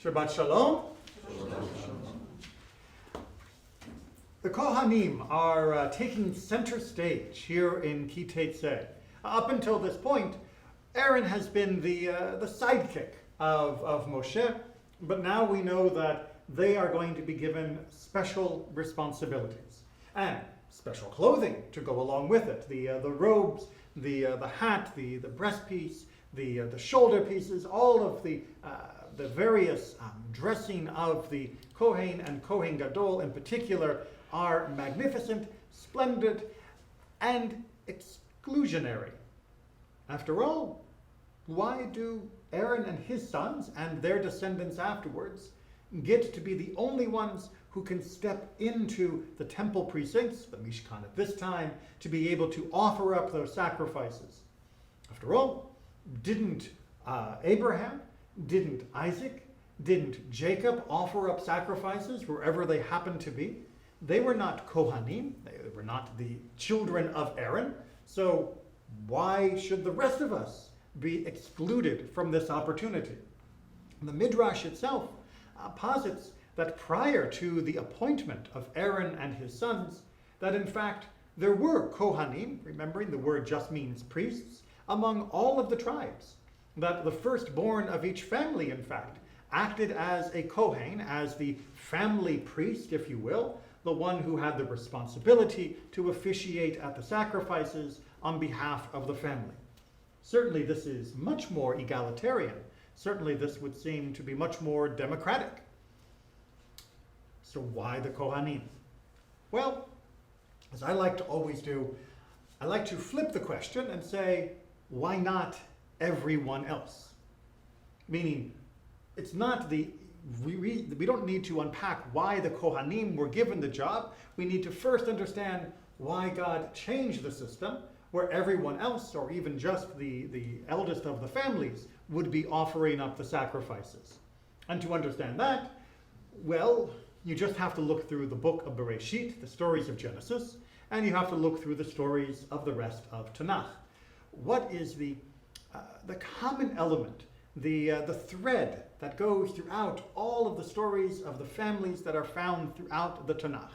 Shabbat Shalom. The Kohanim are taking center stage here in Tetzaveh. Up until this point, Aaron has been the sidekick of Moshe, but now we know that they are going to be given special responsibilities and special clothing to go along with it. The robes, the hat, the breastpiece, the shoulder pieces, all of the various dressing of the Kohen and Kohen Gadol in particular are magnificent, splendid, and exclusionary. After all, why do Aaron and his sons and their descendants afterwards get to be the only ones who can step into the temple precincts, the Mishkan at this time, to be able to offer up those sacrifices? After all, didn't Abraham, didn't Isaac, didn't Jacob offer up sacrifices wherever they happened to be? They were not Kohanim, they were not the children of Aaron, so why should the rest of us be excluded from this opportunity? The Midrash itself posits that prior to the appointment of Aaron and his sons, that in fact there were Kohanim, remembering the word just means priests, among all of the tribes, that the firstborn of each family, in fact, acted as a Kohen, as the family priest, if you will, the one who had the responsibility to officiate at the sacrifices on behalf of the family. Certainly this is much more egalitarian. Certainly this would seem to be much more democratic. So why the Kohanim? Well, as I like to always do, I like to flip the question and say, why not everyone else? Meaning, it's not we don't need to unpack why the Kohanim were given the job. We need to first understand why God changed the system where everyone else, or even just the eldest of the families, would be offering up the sacrifices. And to understand that, well, you just have to look through the book of Bereshit, the stories of Genesis, and you have to look through the stories of the rest of Tanakh. What is the common element, the thread that goes throughout all of the stories of the families that are found throughout the Tanakh?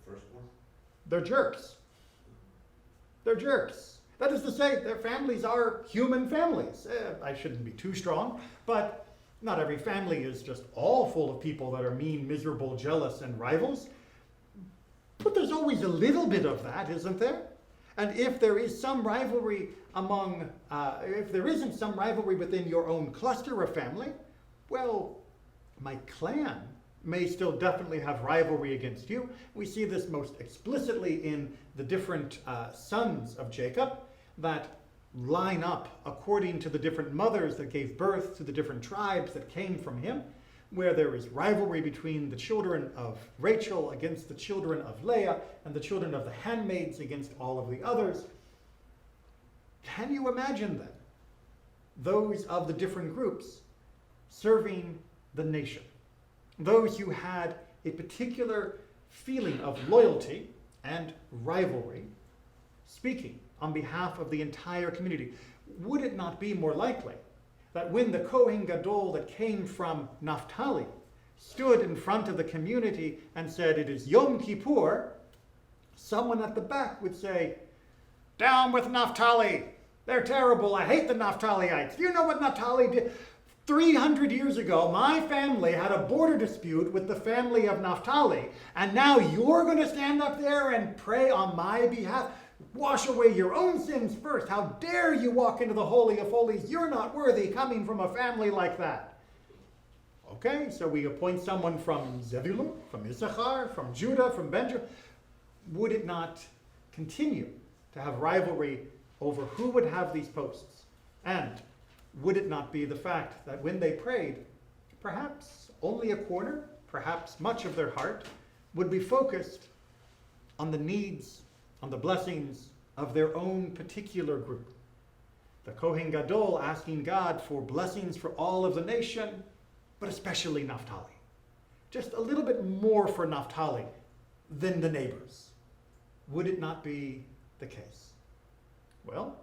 The first one? They're jerks. They're jerks. That is to say, their families are human families. I shouldn't be too strong, but not every family is just all full of people that are mean, miserable, jealous, and rivals. But there's always a little bit of that, isn't there? And if there is some rivalry if there isn't some rivalry within your own cluster of family, well, my clan may still definitely have rivalry against you. We see this most explicitly in the different sons of Jacob that line up according to the different mothers that gave birth to the different tribes that came from him, where there is rivalry between the children of Rachel against the children of Leah and the children of the handmaids against all of the others. Can you imagine then those of the different groups serving the nation? Those who had a particular feeling of loyalty and rivalry, speaking on behalf of the entire community. Would it not be more likely that when the Kohen Gadol that came from Naphtali stood in front of the community and said, "It is Yom Kippur," someone at the back would say, "Down with Naphtali! They're terrible. I hate the Naphtaliites. Do you know what Naphtali did? 300 years ago, my family had a border dispute with the family of Naphtali, and now you're going to stand up there and pray on my behalf? Wash away your own sins first. How dare you walk into the Holy of Holies? You're not worthy coming from a family like that." Okay, so we appoint someone from Zebulun, from Issachar, from Judah, from Benjamin. Would it not continue to have rivalry over who would have these posts? And would it not be the fact that when they prayed, perhaps only a corner, perhaps much of their heart, would be focused on the needs, on the blessings of their own particular group? The Kohen Gadol asking God for blessings for all of the nation, but especially Naphtali. Just a little bit more for Naphtali than the neighbors. Would it not be the case? Well,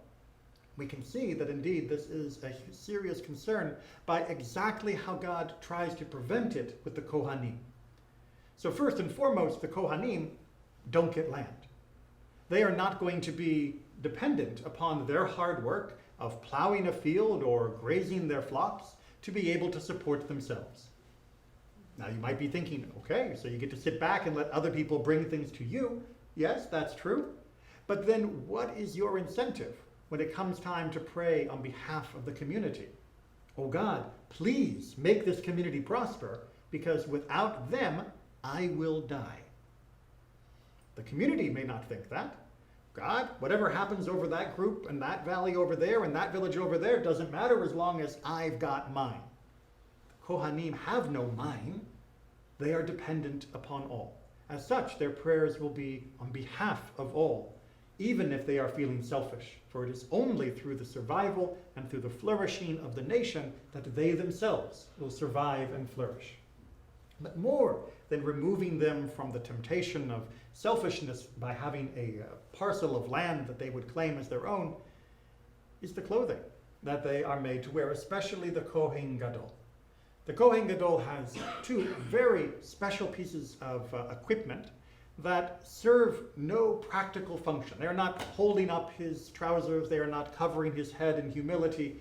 we can see that indeed this is a serious concern by exactly how God tries to prevent it with the Kohanim. So first and foremost, the Kohanim don't get land. They are not going to be dependent upon their hard work of plowing a field or grazing their flocks to be able to support themselves. Now you might be thinking, okay, so you get to sit back and let other people bring things to you. Yes, that's true. But then what is your incentive when it comes time to pray on behalf of the community? Oh God, please make this community prosper, because without them, I will die. The community may not think that. God, whatever happens over that group and that valley over there and that village over there doesn't matter as long as I've got mine. The Kohanim have no mine. They are dependent upon all. As such, their prayers will be on behalf of all, even if they are feeling selfish, for it is only through the survival and through the flourishing of the nation that they themselves will survive and flourish. But more than removing them from the temptation of selfishness by having a parcel of land that they would claim as their own, is the clothing that they are made to wear, especially the Kohen Gadol. The Kohen Gadol has two very special pieces of equipment that serve no practical function. They are not holding up his trousers, they are not covering his head in humility,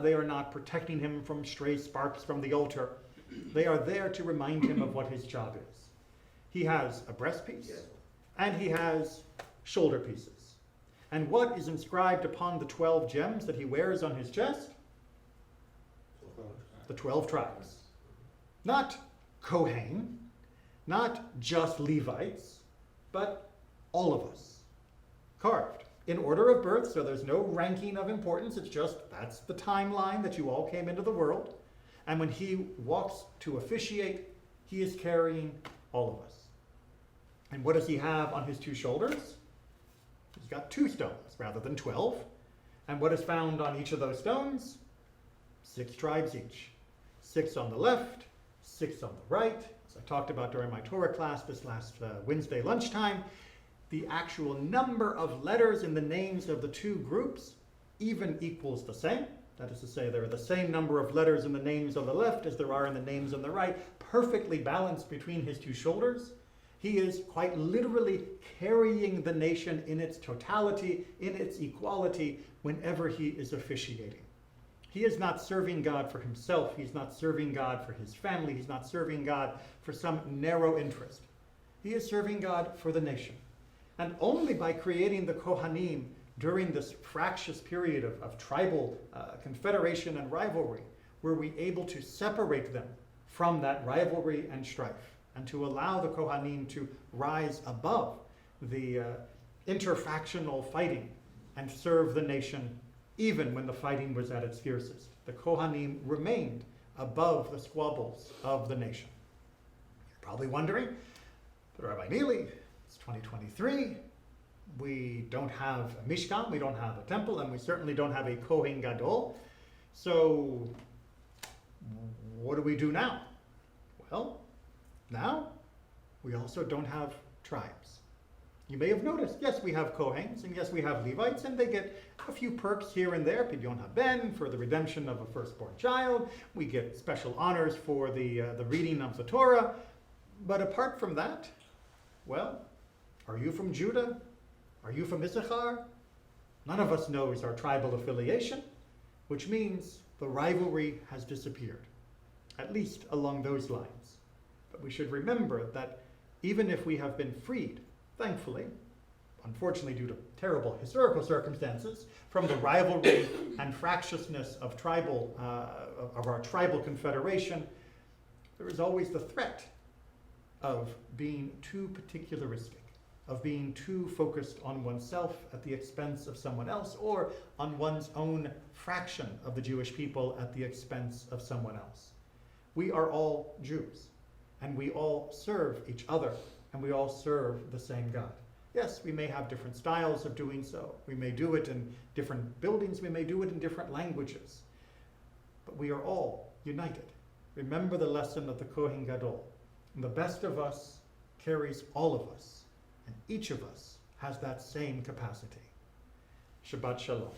they are not protecting him from stray sparks from the altar. They are there to remind him of what his job is. He has a breastpiece, and he has shoulder pieces. And what is inscribed upon the 12 gems that he wears on his chest? The 12 tribes. Not Kohen, not just Levites, but all of us. Carved in order of birth, so there's no ranking of importance. It's just that's the timeline that you all came into the world. And when he walks to officiate, he is carrying all of us. And what does he have on his two shoulders? He's got 2 stones rather than 12. And what is found on each of those stones? 6 tribes each. 6 on the left, 6 on the right. As I talked about during my Torah class this last Wednesday lunchtime, the actual number of letters in the names of the 2 groups even equals the same. That is to say, there are the same number of letters in the names on the left as there are in the names on the right, perfectly balanced between his 2 shoulders. He is quite literally carrying the nation in its totality, in its equality, whenever he is officiating. He is not serving God for himself. He's not serving God for his family. He's not serving God for some narrow interest. He is serving God for the nation. And only by creating the Kohanim during this fractious period of tribal confederation and rivalry were we able to separate them from that rivalry and strife, and to allow the Kohanim to rise above the interfactional fighting and serve the nation even when the fighting was at its fiercest. The Kohanim remained above the squabbles of the nation. You're probably wondering, but Rabbi Neely, it's 2023, we don't have a Mishkan, we don't have a temple, and we certainly don't have a Kohen Gadol. So what do we do now? Well, now we also don't have tribes. You may have noticed, yes, we have Kohens, and yes, we have Levites, and they get a few perks here and there, Pidyon haben, for the redemption of a firstborn child. We get special honors for the reading of the Torah. But apart from that, well, are you from Judah? Are you from Issachar? None of us knows our tribal affiliation, which means the rivalry has disappeared, at least along those lines. But we should remember that even if we have been freed, thankfully, unfortunately due to terrible historical circumstances, from the rivalry and fractiousness of our tribal confederation, there is always the threat of being too particularistic, of being too focused on oneself at the expense of someone else, or on one's own fraction of the Jewish people at the expense of someone else. We are all Jews, and we all serve each other, and we all serve the same God. Yes, we may have different styles of doing so. We may do it in different buildings, we may do it in different languages, but we are all united. Remember the lesson of the Kohen Gadol. And the best of us carries all of us, and each of us has that same capacity. Shabbat Shalom.